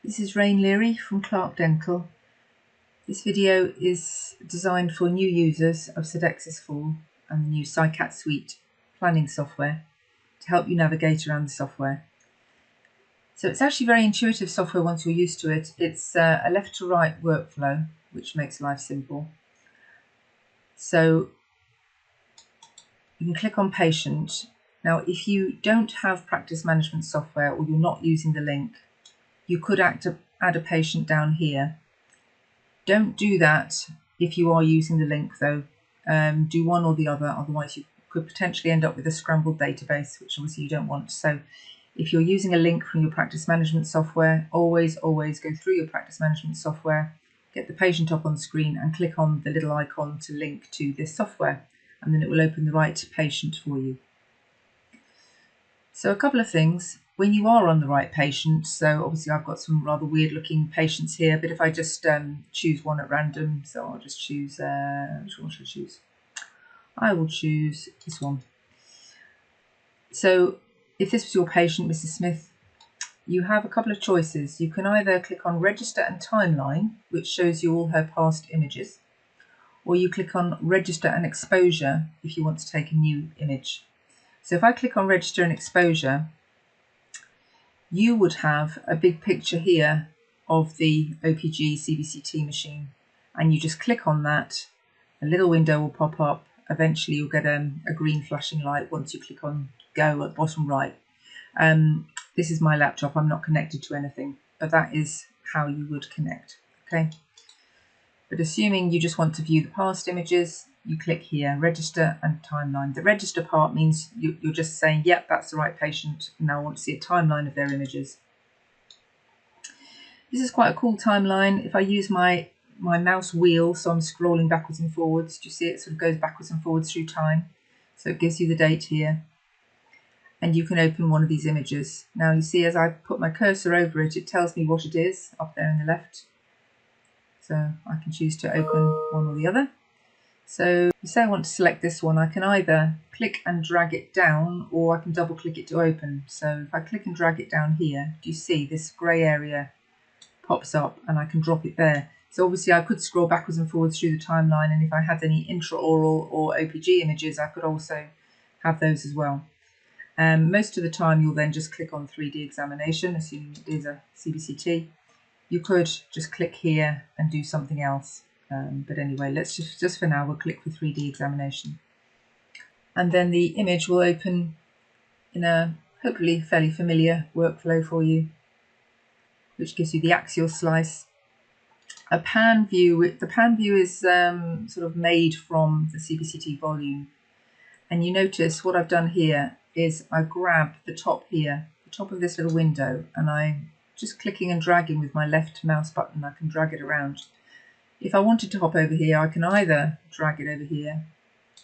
This is Rain Leary from Clark Dental. This video is designed for new users of Sidexis 4 and the new Sicat Suite planning software to help you navigate around the software. So it's actually very intuitive software once you're used to it. It's a left to right workflow, which makes life simple. So you can click on patient. Now, if you don't have practice management software or you're not using the link, you could add a patient down here. Don't do that if you are using the link though. Do one or the other, otherwise you could potentially end up with a scrambled database, which obviously you don't want. So if you're using a link from your practice management software, always go through your practice management software, get the patient up on the screen and click on the little icon to link to this software, and then it will open the right patient for you. So a couple of things. When you are on the right patient, so obviously I've got some rather weird looking patients here, but if I just choose one at random, so I'll just choose, which one should I choose? I will choose this one. So if this was your patient, Mrs. Smith, you have a couple of choices. You can either click on Register and Timeline, which shows you all her past images, or you click on Register and Exposure if you want to take a new image. So if I click on Register and Exposure, you would have a big picture here of the OPG CBCT machine, and you just click on that, a little window will pop up. Eventually you'll get a green flashing light once you click on Go at bottom right. This is my laptop, I'm not connected to anything, but that is how you would connect, okay? But assuming you just want to view the past images, you click here, Register and Timeline. The register part means you're just saying, yep, that's the right patient. Now I want to see a timeline of their images. This is quite a cool timeline. If I use my mouse wheel, so I'm scrolling backwards and forwards, do you see it sort of goes backwards and forwards through time? So it gives you the date here. And you can open one of these images. Now you see as I put my cursor over it, it tells me what it is up there in the left. So I can choose to open one or the other. So say I want to select this one, I can either click and drag it down, or I can double click it to open. So if I click and drag it down here, do you see this grey area pops up and I can drop it there. So obviously I could scroll backwards and forwards through the timeline, and if I had any intraoral or OPG images, I could also have those as well. Most of the time you'll then just click on 3D examination, assuming it is a CBCT. You could just click here and do something else. But anyway, let's just for now, we'll click for 3D examination. And then the image will open in a hopefully fairly familiar workflow for you, which gives you the axial slice. A pan view, the pan view is sort of made from the CBCT volume. And you notice what I've done here is I grab the top here, the top of this little window, and I'm just clicking and dragging with my left mouse button. I can drag it around. If I wanted to hop over here, I can either drag it over here,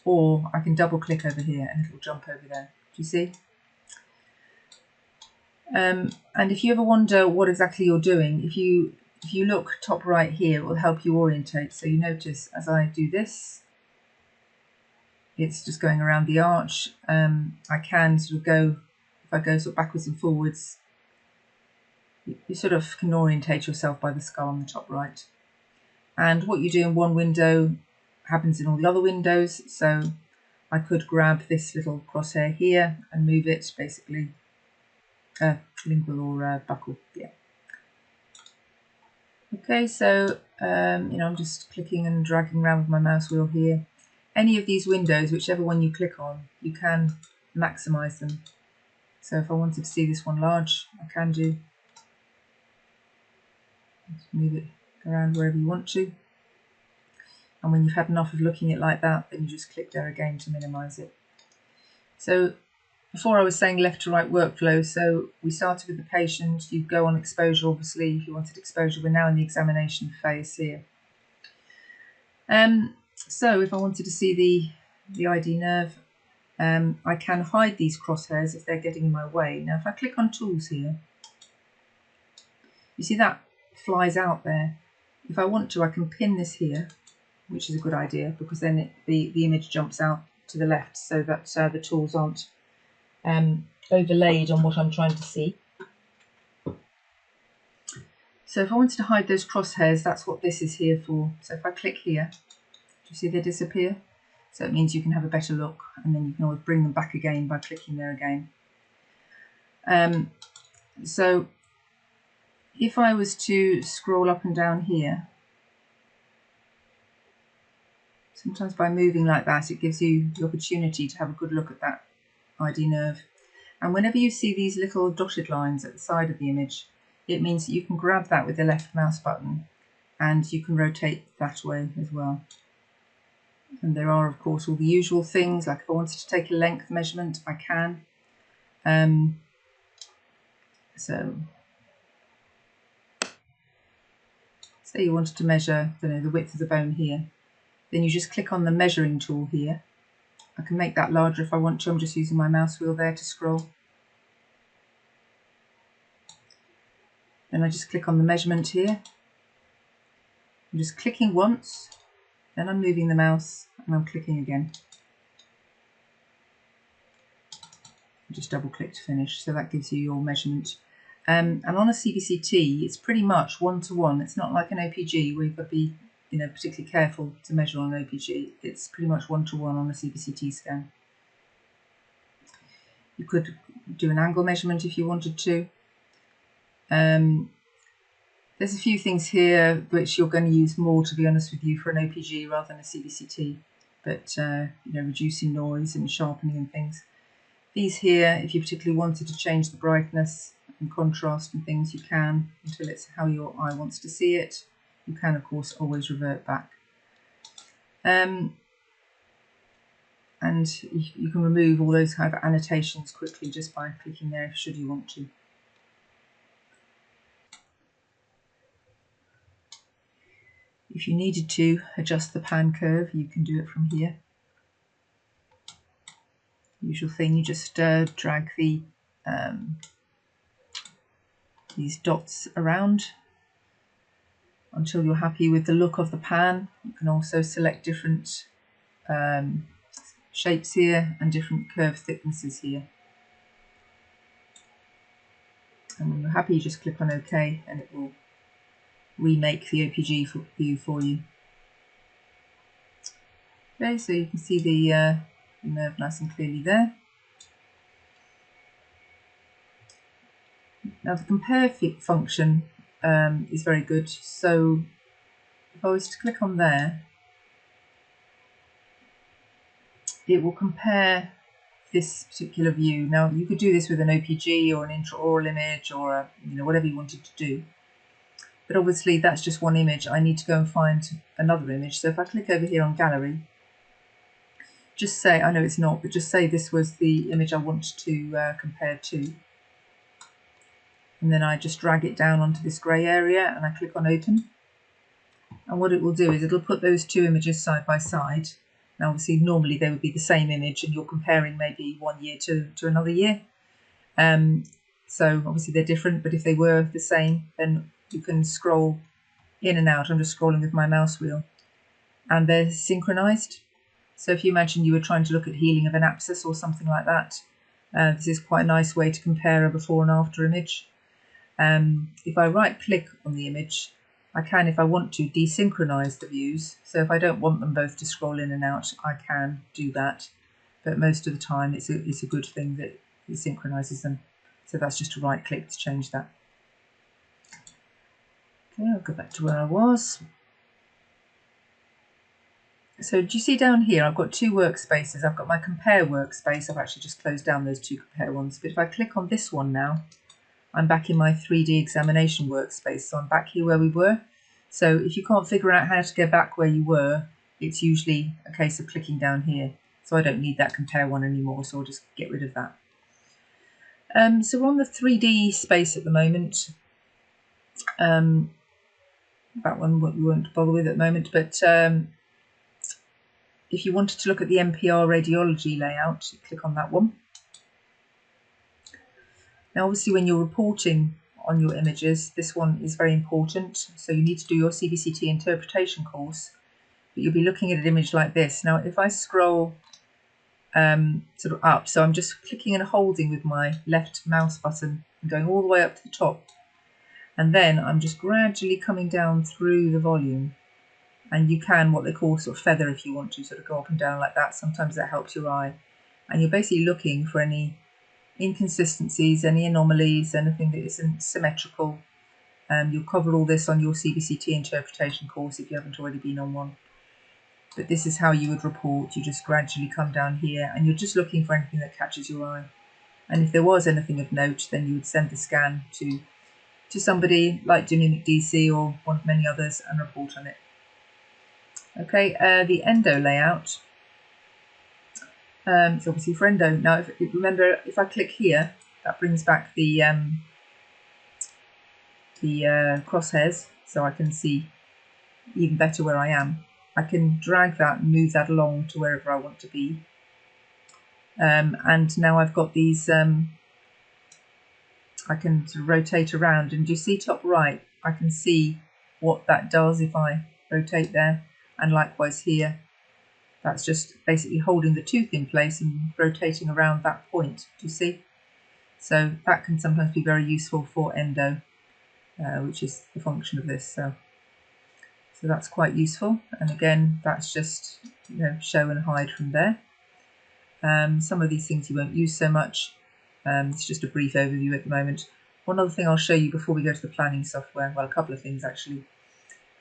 or I can double click over here and it will jump over there. Do you see? And if you ever wonder what exactly you're doing, if you look top right here, it will help you orientate. So you notice as I do this, it's just going around the arch. I can sort of go, if I go sort of backwards and forwards, you sort of can orientate yourself by the skull on the top right. And what you do in one window happens in all the other windows. So I could grab this little crosshair here and move it, basically lingual or buccal. Yeah. Okay, so I'm just clicking and dragging around with my mouse wheel here. Any of these windows, whichever one you click on, you can maximize them. So if I wanted to see this one large, I can do. Just move it around wherever you want to. And when you've had enough of looking at it like that, then you just click there again to minimize it. So before I was saying left to right workflow, so we started with the patient, you go on exposure obviously if you wanted exposure. We're now in the examination phase here. So if I wanted to see the ID nerve, I can hide these crosshairs if they're getting in my way. Now if I click on tools here, you see that flies out there. If I want to, I can pin this here, which is a good idea because then the image jumps out to the left so that the tools aren't overlaid on what I'm trying to see. So if I wanted to hide those crosshairs, that's what this is here for. So if I click here, do you see they disappear? So it means you can have a better look, and then you can always bring them back again by clicking there again. So if I was to scroll up and down here, sometimes by moving like that, it gives you the opportunity to have a good look at that ID nerve. And whenever you see these little dotted lines at the side of the image, it means that you can grab that with the left mouse button and you can rotate that way as well. And there are, of course, all the usual things, like if I wanted to take a length measurement, I can. So, say you wanted to measure, I don't know, the width of the bone here, then you just click on the measuring tool here. I can make that larger if I want to. I'm just using my mouse wheel there to scroll. Then I just click on the measurement here. I'm just clicking once, then I'm moving the mouse and I'm clicking again. Just double click to finish, so that gives you your measurement. And on a CBCT, it's pretty much one-to-one. It's not like an OPG where you've got to be, particularly careful to measure on an OPG. It's pretty much one-to-one on a CBCT scan. You could do an angle measurement if you wanted to. There's a few things here which you're going to use more, to be honest with you, for an OPG rather than a CBCT. But reducing noise and sharpening and things. These here, if you particularly wanted to change the brightness and contrast and things, you can, until it's how your eye wants to see it. You can, of course, always revert back. And you can remove all those kind of annotations quickly just by clicking there, should you want to. If you needed to adjust the pan curve, you can do it from here. Usual thing, you just drag the these dots around until you're happy with the look of the pan. You can also select different shapes here and different curve thicknesses here. And when you're happy, you just click on OK and it will remake the OPG view for you. Okay, so you can see the nerve nice and clearly there. Now the compare function is very good. So if I was to click on there, it will compare this particular view. Now you could do this with an OPG or an intraoral image or whatever you wanted to do. But obviously that's just one image. I need to go and find another image. So if I click over here on gallery, just say, I know it's not, but just say this was the image I want to compare to. And then I just drag it down onto this grey area and I click on open. And what it will do is it'll put those two images side by side. Now obviously normally they would be the same image and you're comparing maybe 1 year to another year. So obviously they're different, but if they were the same, then you can scroll in and out. I'm just scrolling with my mouse wheel and they're synchronized. So if you imagine you were trying to look at healing of an abscess or something like that, this is quite a nice way to compare a before and after image. If I right click on the image, I can, if I want to, desynchronize the views. So if I don't want them both to scroll in and out, I can do that. But most of the time it's a good thing that it synchronizes them. So that's just a right click to change that. Okay, I'll go back to where I was. So do you see down here, I've got two workspaces. I've got my compare workspace. I've actually just closed down those two compare ones. But if I click on this one now, I'm back in my 3D examination workspace. So I'm back here where we were. So if you can't figure out how to go back where you were, it's usually a case of clicking down here. So I don't need that compare one anymore. So I'll just get rid of that. So we're on the 3D space at the moment. That one we won't bother with at the moment, but if you wanted to look at the MPR radiology layout, click on that one. Now obviously when you're reporting on your images, this one is very important. So you need to do your CBCT interpretation course, but you'll be looking at an image like this. Now if I scroll sort of up, so I'm just clicking and holding with my left mouse button and going all the way up to the top. And then I'm just gradually coming down through the volume. And you can, what they call sort of feather if you want to, sort of go up and down like that. Sometimes that helps your eye. And you're basically looking for any inconsistencies, any anomalies, anything that isn't symmetrical. You'll cover all this on your CBCT interpretation course if you haven't already been on one. But this is how you would report. You just gradually come down here and you're just looking for anything that catches your eye. And if there was anything of note, then you would send the scan to somebody like Dynamic DC or one of many others and report on it. Okay, the endo layout. It's obviously for endo. Now, remember, if I click here, that brings back the crosshairs, so I can see even better where I am. I can drag that and move that along to wherever I want to be. And now I've got these, I can sort of rotate around, and do you see top right? I can see what that does if I rotate there, and likewise here. That's just basically holding the tooth in place and rotating around that point, do you see? So that can sometimes be very useful for endo, which is the function of this. So that's quite useful. And again, that's just, you know, show and hide from there. Some of these things you won't use so much. It's just a brief overview at the moment. One other thing I'll show you before we go to the planning software, well, a couple of things actually.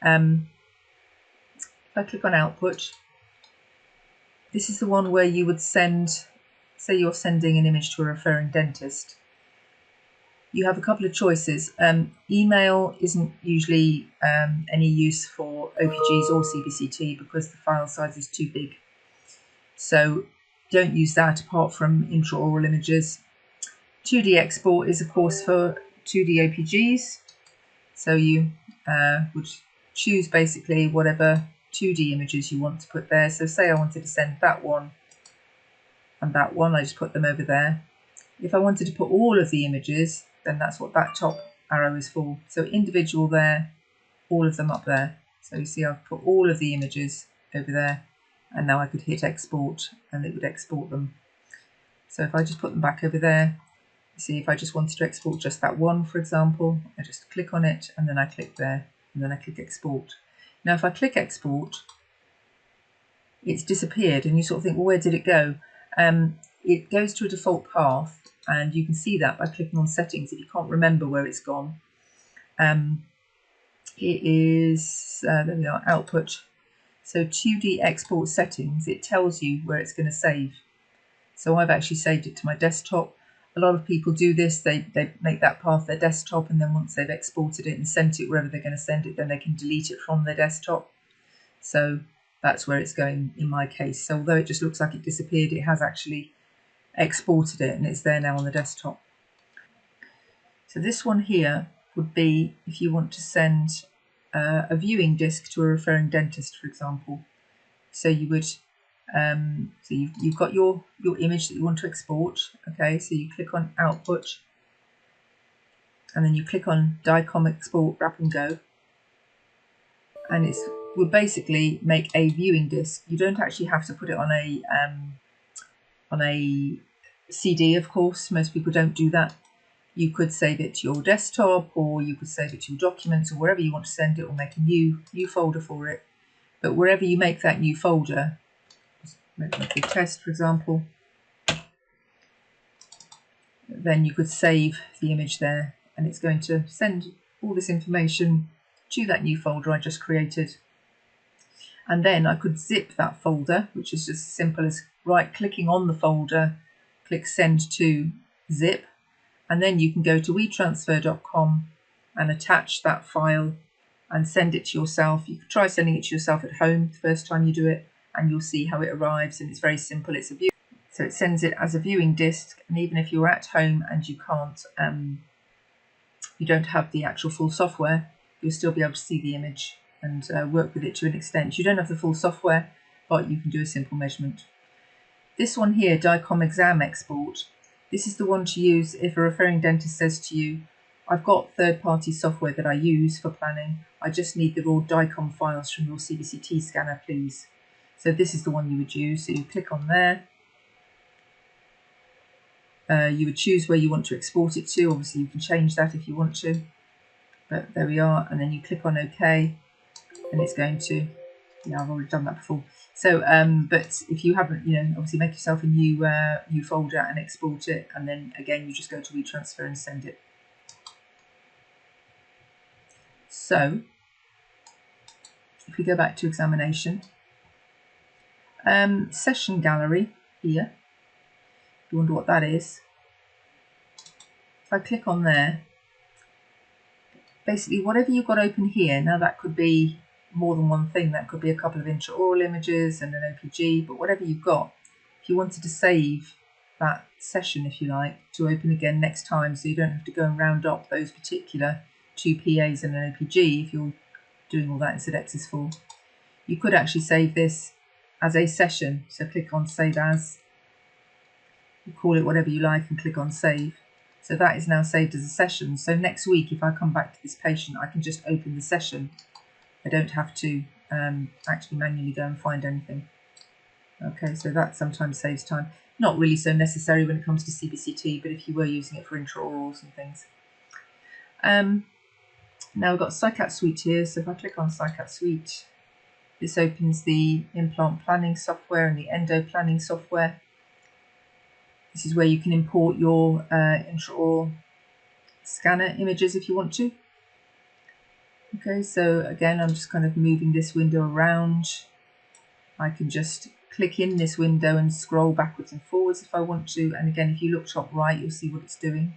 If I click on output, this is the one where you would send, say you're sending an image to a referring dentist. You have a couple of choices. Email isn't usually any use for OPGs or CBCT because the file size is too big. So don't use that apart from intraoral images. 2D export is of course for 2D OPGs. So you would choose basically whatever 2D images you want to put there. So say I wanted to send that one and that one, I just put them over there. If I wanted to put all of the images, then that's what that top arrow is for. So individual there, all of them up there. So you see I've put all of the images over there, and now I could hit export and it would export them. So if I just put them back over there, you see if I just wanted to export just that one, for example, I just click on it and then I click there and then I click export. Now if I click export, it's disappeared and you sort of think, well, where did it go? It goes to a default path, and you can see that by clicking on settings if you can't remember where it's gone. It is, there we are, output. So 2D export settings, it tells you where it's going to save. So I've actually saved it to my desktop. A lot of people do this, they make that path their desktop, and then once they've exported it and sent it wherever they're going to send it, then they can delete it from their desktop. So that's where it's going in my case. So although it just looks like it disappeared, it has actually exported it and it's there now on the desktop. So this one here would be if you want to send a viewing disc to a referring dentist, for example. So you would, so you've got your image that you want to export. Okay, so you click on output and then you click on DICOM export wrap and go, and it will basically make a viewing disc. You don't actually have to put it on a CD, of course. Most people don't do that. You could save it to your desktop, or you could save it to your documents, or wherever you want to send it, or make a new folder for it. But wherever you make that new folder, make a test, for example, then you could save the image there, and it's going to send all this information to that new folder I just created. And then I could zip that folder, which is just as simple as right-clicking on the folder, click Send to Zip, and then you can go to WeTransfer.com and attach that file and send it to yourself. You could try sending it to yourself at home the first time you do it, and you'll see how it arrives, and it's very simple. It's a view, so it sends it as a viewing disc, and even if you're at home and you can't, you don't have the actual full software, you'll still be able to see the image and work with it to an extent. You don't have the full software, but you can do a simple measurement. This one here, DICOM exam export, this is the one to use if a referring dentist says to you, I've got third-party software that I use for planning, I just need the raw DICOM files from your CBCT scanner, please. So this is the one you would use. So you click on there. You would choose where you want to export it to. Obviously you can change that if you want to. but there we are. And then you click on OK, and it's going to, yeah, I've already done that before. So, but if you haven't, obviously make yourself a new folder and export it, and then again you just go to WeTransfer and send it. So, if we go back to examination, session gallery here. You wonder what that is. If I click on there, basically whatever you've got open here, now that could be more than one thing, that could be a couple of intraoral images and an OPG, but whatever you've got, if you wanted to save that session, if you like, to open again next time, so you don't have to go and round up those particular 2 PAs and an OPG if you're doing all that in Sidexis 4, you could actually save this as a session. So click on Save As, you call it whatever you like and click on Save. So that is now saved as a session. So next week, if I come back to this patient, I can just open the session. I don't have to actually manually go and find anything. Okay, so that sometimes saves time. Not really so necessary when it comes to CBCT, but if you were using it for intraorals and things. Now we've got Sicat Suite here. So if I click on Sicat Suite, this opens the implant planning software and the endo planning software. This is where you can import your intraoral scanner images if you want to. Okay, so again, I'm just kind of moving this window around. I can just click in this window and scroll backwards and forwards if I want to. And again, if you look top right, you'll see what it's doing.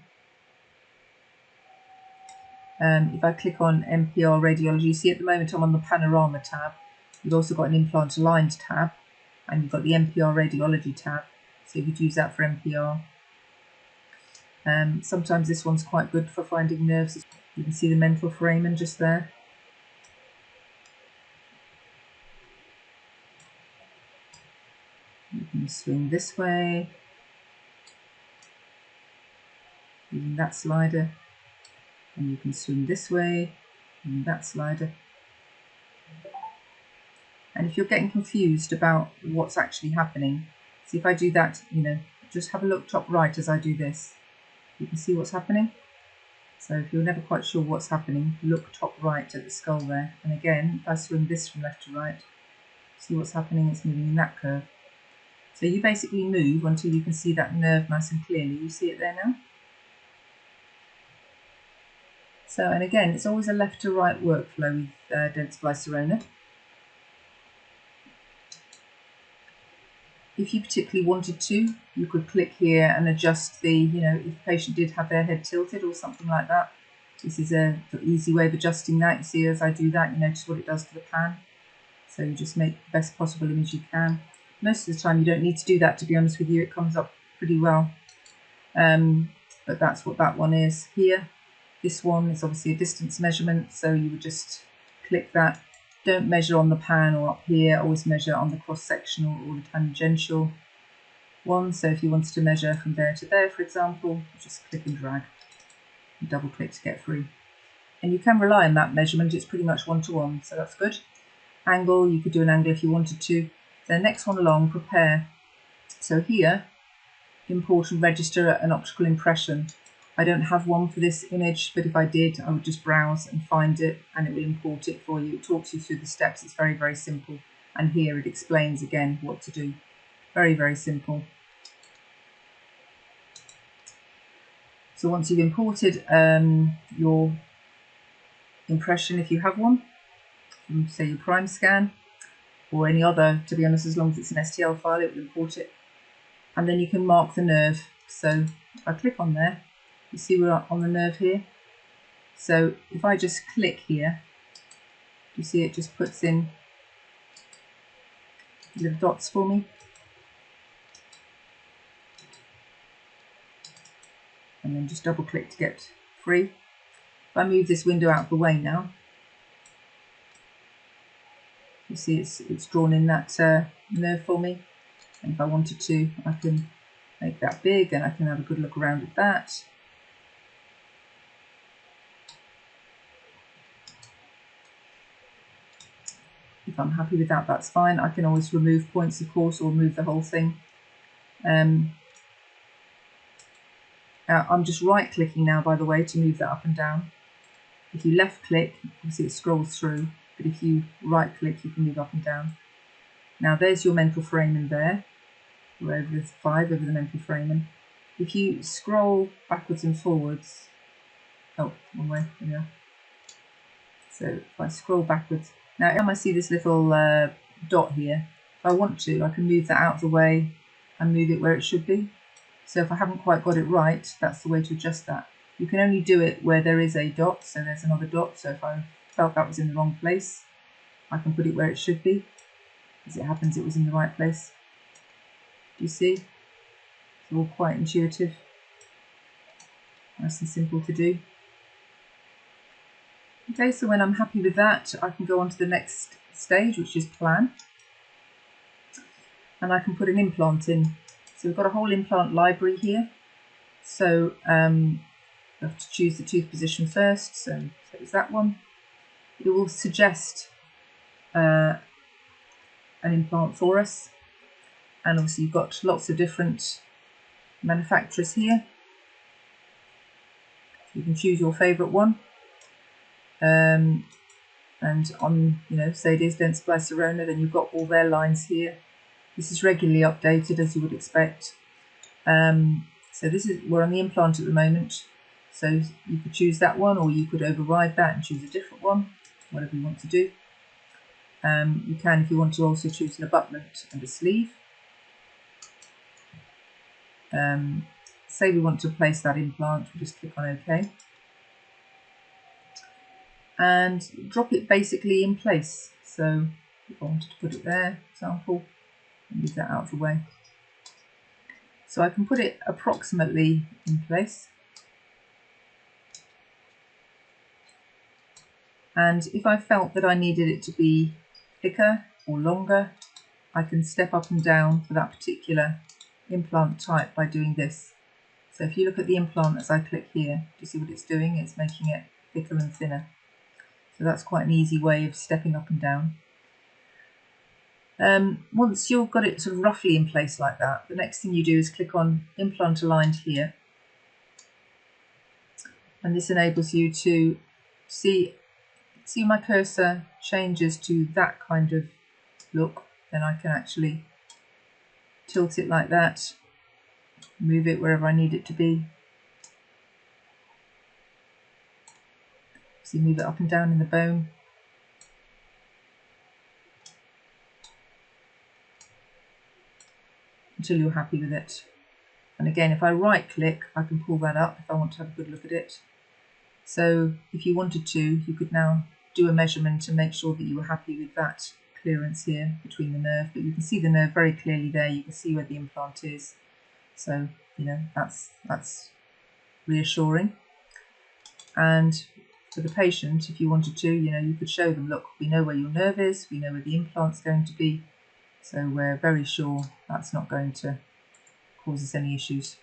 If I click on MPR radiology, you see at the moment I'm on the panorama tab. You've also got an implant aligned tab, and you've got the MPR radiology tab. So you could use that for MPR. Sometimes this one's quite good for finding nerves. You can see the mental foramen just there. You can swing this way, using that slider, and you can swing this way, using that slider. And if you're getting confused about what's actually happening, see if I do that, just have a look top right as I do this. You can see what's happening. So if you're never quite sure what's happening, look top right at the skull there. And again, if I swing this from left to right, see what's happening, it's moving in that curve. So you basically move until you can see that nerve nice and clearly. You see it there now? So, and again, it's always a left to right workflow with Dentsply Sirona. If you particularly wanted to, you could click here and adjust the, if the patient did have their head tilted or something like that. This is an easy way of adjusting that. You see as I do that, you notice what it does to the pan. So you just make the best possible image you can. Most of the time you don't need to do that, to be honest with you. It comes up pretty well. But that's what that one is here. This one is obviously a distance measurement, so you would just click that. Don't measure on the pan or up here, always measure on the cross-sectional or the tangential one. So if you wanted to measure from there to there, for example, just click and drag and double click to get free. And you can rely on that measurement, it's pretty much one-to-one, so that's good. Angle, you could do an angle if you wanted to. The next one along, prepare. So here, import and register an optical impression. I don't have one for this image, but if I did, I would just browse and find it and it will import it for you. It talks you through the steps. It's very, very simple. And here it explains again what to do. Very, very simple. So once you've imported your impression, if you have one, from say your prime scan or any other, to be honest, as long as it's an STL file, it will import it. And then you can mark the nerve. So if I click on there, you see we're on the nerve here. So if I just click here, you see it just puts in little dots for me. And then just double click to get free. If I move this window out of the way now, you see it's drawn in that nerve for me. And if I wanted to, I can make that big and I can have a good look around at that. If I'm happy with that, that's fine. I can always remove points, of course, or remove the whole thing. I'm just right-clicking now, by the way, to move that up and down. If you left click, obviously it scrolls through, but if you right click, you can move up and down. Now there's your mental framing there. We're over the 5 over the mental framing. If you scroll backwards and forwards, oh, one way, there we are. So if I scroll backwards, now every time I see this little dot here, if I want to, I can move that out of the way and move it where it should be. So if I haven't quite got it right, that's the way to adjust that. You can only do it where there is a dot, so there's another dot. So if I felt that was in the wrong place, I can put it where it should be. As it happens, it was in the right place. Do you see? It's all quite intuitive. Nice and simple to do. Okay, so when I'm happy with that, I can go on to the next stage, which is plan. And I can put an implant in. So we've got a whole implant library here. So I have to choose the tooth position first. So it's that one. It will suggest an implant for us. And obviously you've got lots of different manufacturers here. You can choose your favourite one. And on, say it is Dentsply Sirona, then you've got all their lines here. This is regularly updated, as you would expect. So we're on the implant at the moment. So you could choose that one, or you could override that and choose a different one, whatever you want to do. You can, if you want to, also choose an abutment and a sleeve. Say we want to place that implant, we'll just click on OK. And drop it basically in place. So if I wanted to put it there, for example, and move that out of the way. So I can put it approximately in place. And if I felt that I needed it to be thicker or longer, I can step up and down for that particular implant type by doing this. So if you look at the implant as I click here, do you see what it's doing? It's making it thicker and thinner. So that's quite an easy way of stepping up and down. Once you've got it sort of roughly in place like that, the next thing you do is click on Implant Aligned here. And this enables you to see my cursor changes to that kind of look. Then I can actually tilt it like that, move it wherever I need it to be. So you move it up and down in the bone. Until you're happy with it. And again, if I right click, I can pull that up if I want to have a good look at it. So if you wanted to, you could now do a measurement to make sure that you were happy with that clearance here between the nerve. But you can see the nerve very clearly there. You can see where the implant is. So, that's reassuring. And for the patient, if you wanted to, you could show them, look, we know where your nerve is, we know where the implant's going to be. So we're very sure that's not going to cause us any issues.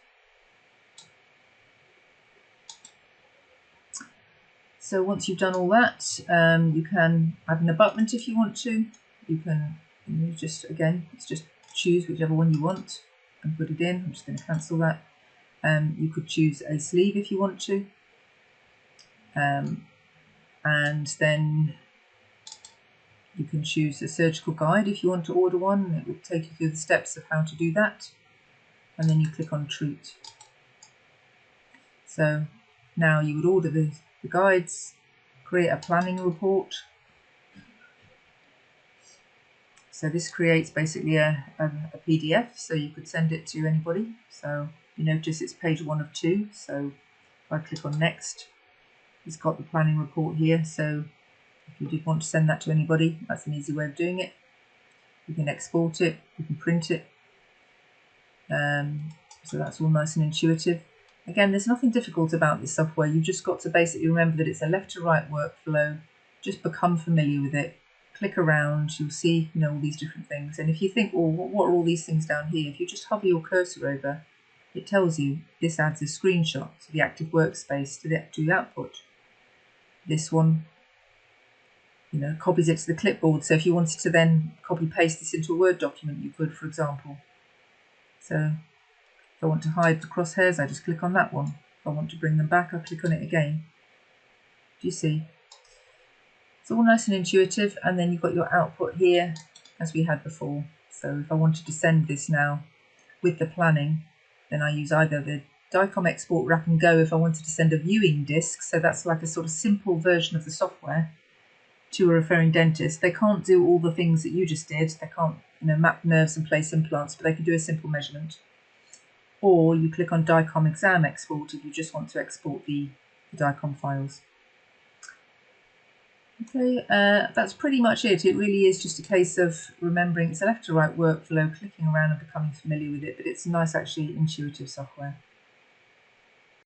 So once you've done all that, you can add an abutment if you want to. You can just choose whichever one you want and put it in. I'm just going to cancel that. You could choose a sleeve if you want to. And then you can choose a surgical guide if you want to order one. It will take you through the steps of how to do that. And then you click on Treat. So now you would order the guides, create a planning report. So this creates basically a PDF, so you could send it to anybody. So you notice it's page 1 of 2. So if I click on Next, it's got the planning report here. So if you did want to send that to anybody, that's an easy way of doing it. You can export it, you can print it. So that's all nice and intuitive. Again, there's nothing difficult about this software. You've just got to basically remember that it's a left to right workflow. Just become familiar with it. Click around, you'll see all these different things. And if you think, well, what are all these things down here? If you just hover your cursor over, it tells you this adds a screenshot to the active workspace to the output. This one copies it to the clipboard. So if you wanted to then copy paste this into a Word document, you could, for example. So if I want to hide the crosshairs, I just click on that one. If I want to bring them back, I click on it again. Do you see? It's all nice and intuitive, and then you've got your output here as we had before. So if I wanted to send this now with the planning, then I use either the DICOM export wrap and go if I wanted to send a viewing disc, so that's like a sort of simple version of the software, to a referring dentist. They can't do all the things that you just did. They can't, map nerves and place implants, but they can do a simple measurement. Or you click on DICOM exam export if you just want to export the DICOM files. Okay, that's pretty much it. It really is just a case of remembering it's a left to right workflow, clicking around and becoming familiar with it, but it's nice, actually intuitive software.